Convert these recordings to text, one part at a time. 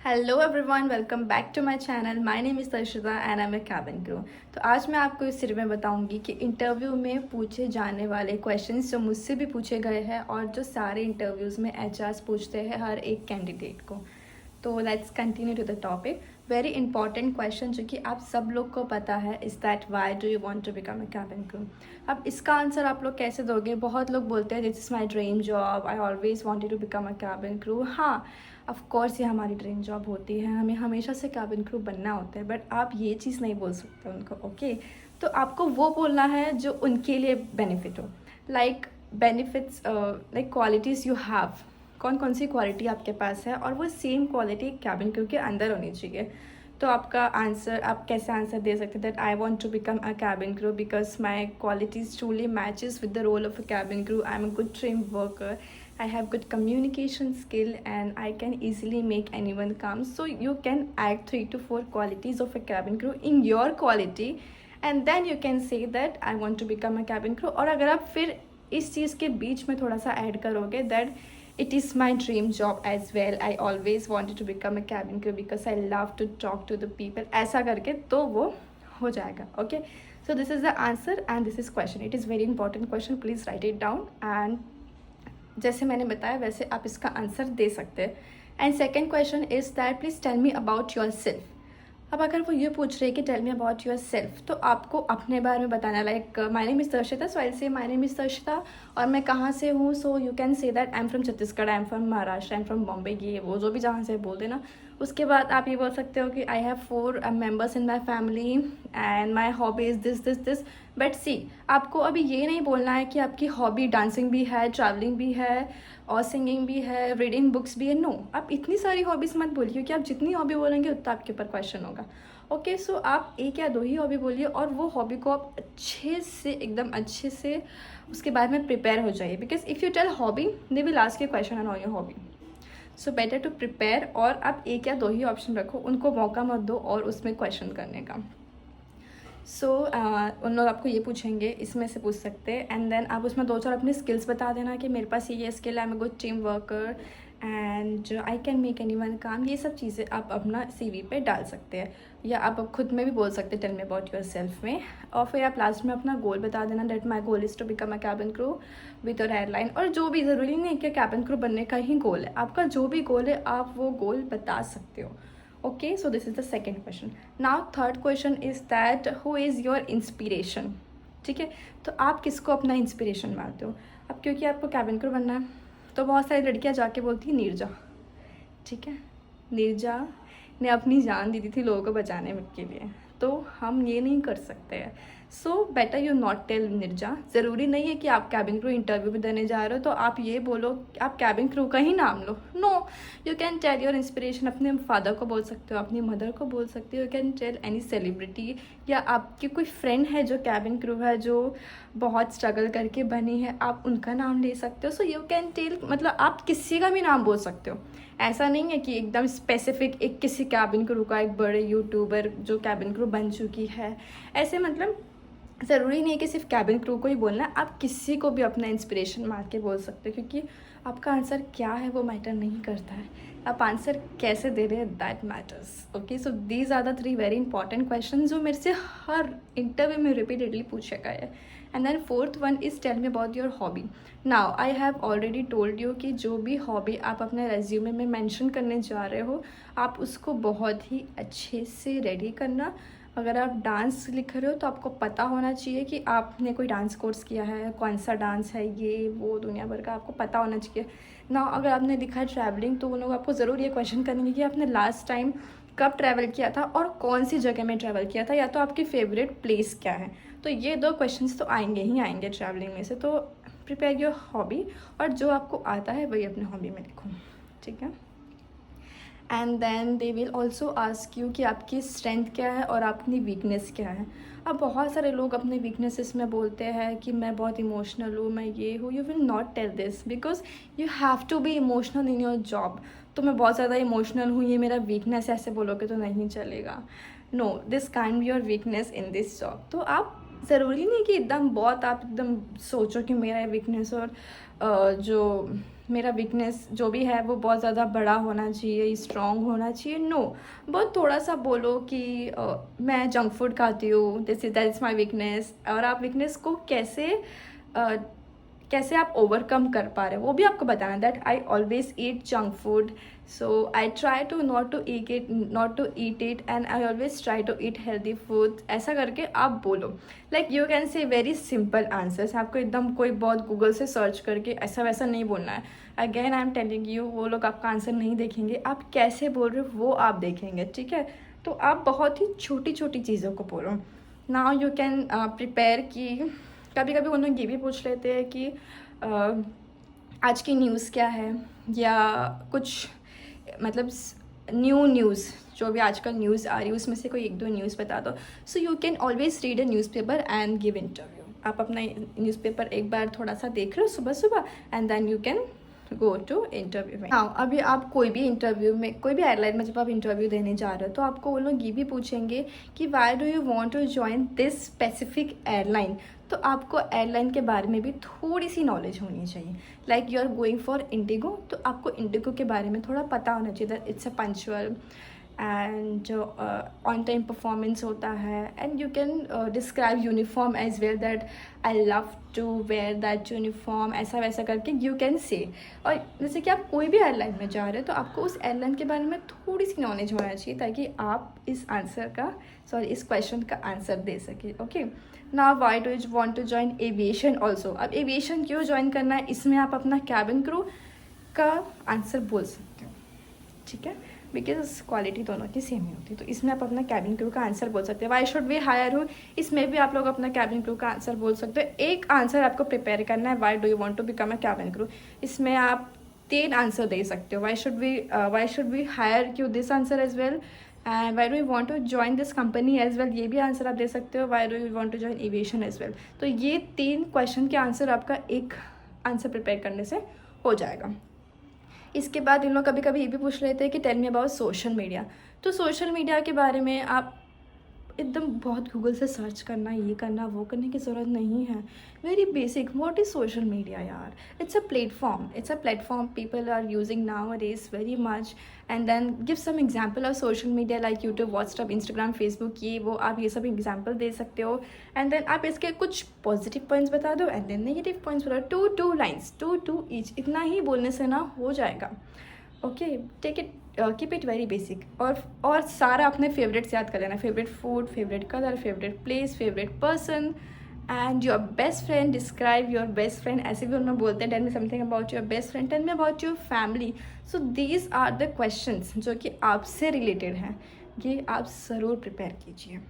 Hello everyone, welcome back to my channel. My name is Tarshida and I am a cabin crew. तो आज मैं आपको इस series में बताऊंगी कि इंटरव्यू में पूछे जाने वाले क्वेश्चंस जो मुझसे भी पूछे गए हैं और जो सारे इंटरव्यूज़ में एचआर्स पूछते हैं हर एक कैंडिडेट को। तो let's continue to the topic. Very important question जो कि आप सब लोग को पता है is that why do you want to become a cabin crew. अब इसका आंसर आप लोग कैसे दोगे? बहुत लोग बोलते हैं this is my dream job, I always wanted to become a cabin crew. हाँ, ऑफ कोर्स ये हमारी ड्रीम जॉब होती है, हमें हमेशा से कैबिन क्रू बनना होता है, बट आप ये चीज़ नहीं बोल सकते उनको। ओके तो आपको वो बोलना है जो उनके लिए बेनिफिट हो। Like benefits, like qualities you have, कौन कौन सी क्वालिटी आपके पास है और वो सेम क्वालिटी कैबिन क्रू के अंदर होनी चाहिए। तो आपका आंसर, आप कैसे आंसर दे सकते हैं that I want to become a cabin crew because my qualities truly matches with the role of a cabin crew. I am a good team worker, I have good communication skill and I can easily make anyone calm. So you can add 3 to 4 qualities of a cabin crew in your quality and then you can say that I want to become a cabin crew. और अगर आप फिर इस चीज़ के बीच में थोड़ा सा add करोगे that it is my dream job as well, I always wanted to become a cabin crew because I love to talk to the people, ऐसा करके तो वो हो जाएगा। Okay so this is the answer and this is question. It is very important question, please write it down and जैसे मैंने बताया वैसे आप इसका आंसर दे सकते हैं। And second question is that please tell me about yourself. अब अगर वो ये पूछ रहे हैं कि tell me about yourself, तो आपको अपने बारे में बताना। Like my name is Darshita, so I say my name is दर्शिता और मैं कहाँ से हूँ। So you can say that I am from Chhattisgarh, I am from Maharashtra, I am from Bombay, ये वो जो भी जहाँ से बोल देना। उसके बाद आप ये बोल सकते हो कि I have 4 members in my family and my hobby is this this this. But see, आपको अभी ये नहीं बोलना है कि आपकी हॉबी डांसिंग भी है, ट्रैवलिंग भी है और सिंगिंग भी है, रीडिंग बुक्स भी है। नो, आप इतनी सारी हॉबीज़ मत बोलिए क्योंकि आप जितनी हॉबी बोलेंगे उतना आपके ऊपर क्वेश्चन होगा। ओके सो आप 1 या 2 ही हॉबी बोलिए और वो हॉबी को आप अच्छे से, एकदम अच्छे से उसके बारे में प्रिपेयर हो जाइए। Because if you tell hobby they will ask you question on your hobby. So better to prepare और आप 1 या 2 ही ऑप्शन रखो, उनको मौका मत दो और उसमें क्वेश्चन करने का। सो उन लोग आपको ये पूछेंगे, इसमें से पूछ सकते हैं एंड देन आप उसमें 2-4 अपनी स्किल्स बता देना कि मेरे पास ये स्किल है, आई am a good team worker and I can make anyone काम। ये सब चीज़ें आप अपना CV पे डाल सकते हैं या आप खुद में भी बोल सकते हैं tell me about yourself में। और फिर आप लास्ट में अपना गोल बता देना that my goal is to become a cabin crew with your airline. और जो भी, ज़रूरी नहीं है कि कैबिन क्रू बनने का ही गोल है, आपका जो भी गोल है आप वो गोल बता सकते हो। Okay, so this is the second question. Now third question is that who is your inspiration? ठीक है, तो आप किसको अपना इंस्पिरेशन मानते हो? अब क्योंकि आपको कैबिन क्रू बनना है तो बहुत सारी लड़कियां जाके बोलती हैं नीरजा। ठीक है, नीरजा ने अपनी जान दी थी लोगों को बचाने के लिए, तो हम ये नहीं कर सकते हैं। So better you not tell Neerja. ज़रूरी नहीं है कि आप कैबिन क्रू इंटरव्यू में देने जा रहे हो तो आप ये बोलो, आप कैबिन क्रू का ही नाम लो। No, you can tell your inspiration. अपने फादर को बोल सकते हो, अपनी मदर को बोल सकते हो, you can tell any celebrity या आपकी कोई फ्रेंड है जो कैबिन क्रू है, जो बहुत स्ट्रगल करके बनी है, आप उनका नाम ले सकते हो। सो यू कैन टेल, मतलब आप किसी का भी नाम बोल सकते हो। ऐसा नहीं है कि एकदम स्पेसिफिक एक किसी कैबिन क्रू का, एक बड़े यूट्यूबर जो कैबिन क्रू बन चुकी है, ऐसे मतलब ज़रूरी नहीं है कि सिर्फ कैबिन क्रू को ही बोलना है, आप किसी को भी अपना इंस्पिरेशन मान के बोल सकते हो क्योंकि आपका आंसर क्या है वो मैटर नहीं करता है, आप आंसर कैसे दे रहे हैं that matters. Okay so these are the 3 very important question जो मेरे से हर इंटरव्यू में रिपीटेडली पूछा गया है। And then fourth one is tell me about your hobby. Now I have already told you कि जो भी हॉबी आप अपने रेज्यूमे में मेंशन करने जा रहे हो आप उसको बहुत ही अच्छे से रेडी करना। अगर आप डांस लिख रहे हो तो आपको पता होना चाहिए कि आपने कोई डांस कोर्स किया है, कौन सा डांस है, ये वो दुनिया भर का आपको पता होना चाहिए ना। अगर आपने लिखा है ट्रैवलिंग तो वो लोग आपको ज़रूर ये क्वेश्चन करेंगे कि आपने लास्ट टाइम कब ट्रैवल किया था और कौन सी जगह में ट्रैवल किया था, या तो आपकी फेवरेट प्लेस क्या है। तो ये 2 क्वेश्चंस तो आएंगे ही आएंगे ट्रैवलिंग में से। तो प्रिपेयर योर हॉबी और जो आपको आता है वही अपने हॉबी में लिखो। ठीक है, and then they will also ask you कि आपकी स्ट्रेंथ क्या है और अपनी वीकनेस क्या है। अब बहुत सारे लोग अपने वीकनेसेस में बोलते हैं कि मैं बहुत इमोशनल हूँ, मैं ये हूँ। You will not tell this because you have to be emotional in your job. तो मैं बहुत ज़्यादा इमोशनल हूँ, ये मेरा वीकनेस, ऐसे बोलोगे तो नहीं चलेगा। No, this kind be your weakness in this job. तो आप ज़रूरी नहीं कि एकदम बहुत आप एकदम सोचो कि मेरा वीकनेस और जो मेरा वीकनेस जो भी है वो बहुत ज़्यादा बड़ा होना चाहिए, स्ट्रॉन्ग होना चाहिए। नो, बहुत थोड़ा सा बोलो कि मैं जंक फूड खाती हूँ, दैट इज़ माई वीकनेस। और आप वीकनेस को कैसे आप ओवरकम कर पा रहे हो वो भी आपको बताना। That I always eat junk food, so I try to not to eat it and I always try to eat healthy food. ऐसा करके आप बोलो। Like you can say very simple answers. आपको एकदम कोई बहुत गूगल से सर्च करके ऐसा वैसा नहीं बोलना है। Again I am telling you, वो लोग आपका आंसर नहीं देखेंगे, आप कैसे बोल रहे हो वो आप देखेंगे, ठीक है। तो आप बहुत ही छोटी छोटी चीज़ों को बोलो। नाउ यू कैन प्रिपेयर कि कभी कभी उन लोग ये भी पूछ लेते हैं कि आज की न्यूज़ क्या है, या कुछ मतलब न्यूज़ जो भी आजकल न्यूज़ आ रही है उसमें से कोई एक दो न्यूज़ बता दो। So you can always read a newspaper and give interview. आप अपना न्यूज़पेपर एक बार थोड़ा सा देख लो सुबह सुबह and then you can go to interview में। हाँ, अभी आप कोई भी इंटरव्यू में, कोई भी एयरलाइन में जब आप इंटरव्यू देने जा रहे हो तो आपको वो लोग ये भी पूछेंगे कि why do you want to join this specific airline. तो आपको एयरलाइन के बारे में भी थोड़ी सी नॉलेज होनी चाहिए। Like you are going for IndiGo, तो आपको इंडिगो के बारे में थोड़ा पता होना चाहिए that it's a punctual and जो ऑन टाइम परफॉर्मेंस होता है। And you can describe uniform as well that I love to wear that uniform, ऐसा वैसा करके यू कैन से। और जैसे कि आप कोई भी एयरलाइन में जा रहे हो तो आपको उस एयरलाइन के बारे में थोड़ी सी नॉलेज होना चाहिए ताकि आप इस क्वेश्चन का आंसर दे सके। Okay, now why do you want to join aviation also. अब एविएशन क्यों ज्वाइन करना है, इसमें आप अपना कैबिन क्रू का आंसर बोल सकते हो, ठीक है, बिकॉज क्वालिटी दोनों की सेम ही होती है। तो इसमें आप अपना कैबिन क्रू का आंसर बोल सकते हो। वाई शुड वी हायर हूँ, इसमें भी आप लोग अपना कैबिन क्रू का आंसर बोल सकते हो। एक आंसर आपको प्रिपेयर करना है, why do you want to become a cabin crew. इसमें आप 3 आंसर दे सकते हो। Why should we hire you, this answer as well. And why do you want to join this company as well, ये भी answer आप दे सकते हो। Why do you want to join aviation as well. तो ये 3 क्वेश्चन के answer आपका एक आंसर प्रिपेयर करने से हो जाएगा। इसके बाद इन लोग कभी कभी ये भी पूछ लेते हैं कि tell me about social media. तो सोशल मीडिया के बारे में आप एकदम बहुत गूगल से सर्च करना, ये करना वो करने की ज़रूरत नहीं है। Very basic, what is social media यार, it's a platform people are using nowadays very much. And then give some example of social media like YouTube, WhatsApp, Instagram, Facebook, ये वो आप ये सब एग्जाम्पल दे सकते हो। एंड देन आप इसके कुछ पॉजिटिव पॉइंट्स बता दो एंड देन नेगेटिव पॉइंट्स बता दो। 2 लाइन्स, 2 ईच, इतना ही बोलने से ना हो जाएगा। Okay, take it, keep it very basic. और सारा अपने फेवरेट्स याद कर लेना, favourite food, favourite colour, favourite place, favourite person and your best friend. Describe your best friend, ऐसे भी उन्होंने बोलते हैं, tell me something about your best friend, tell me about your family. So these are the questions जो कि आपसे related हैं, ये आप ज़रूर प्रिपेयर कीजिए,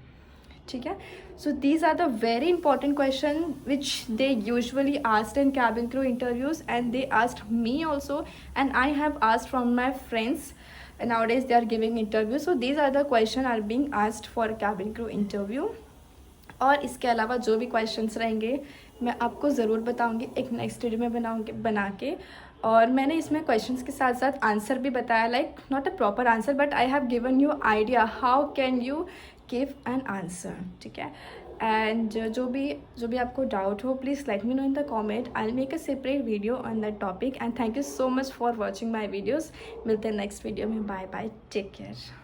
ठीक है। So these are the very important question which they usually asked in cabin crew interviews, and they asked me also, and I have asked from my friends. Nowadays they are giving interviews, so these are the question are being asked for cabin crew interview. और इसके अलावा जो भी questions रहेंगे मैं आपको ज़रूर बताऊंगी एक नेक्स्ट वीडियो में बना के। और मैंने इसमें क्वेश्चंस के साथ साथ आंसर भी बताया, like not a proper answer but I have given you idea how can you give an answer, ठीक है। एंड जो भी आपको डाउट हो please let me know in the comment, I will make a separate video on that topic. And thank you so much for watching my videos. मिलते हैं next video में, bye bye, take care.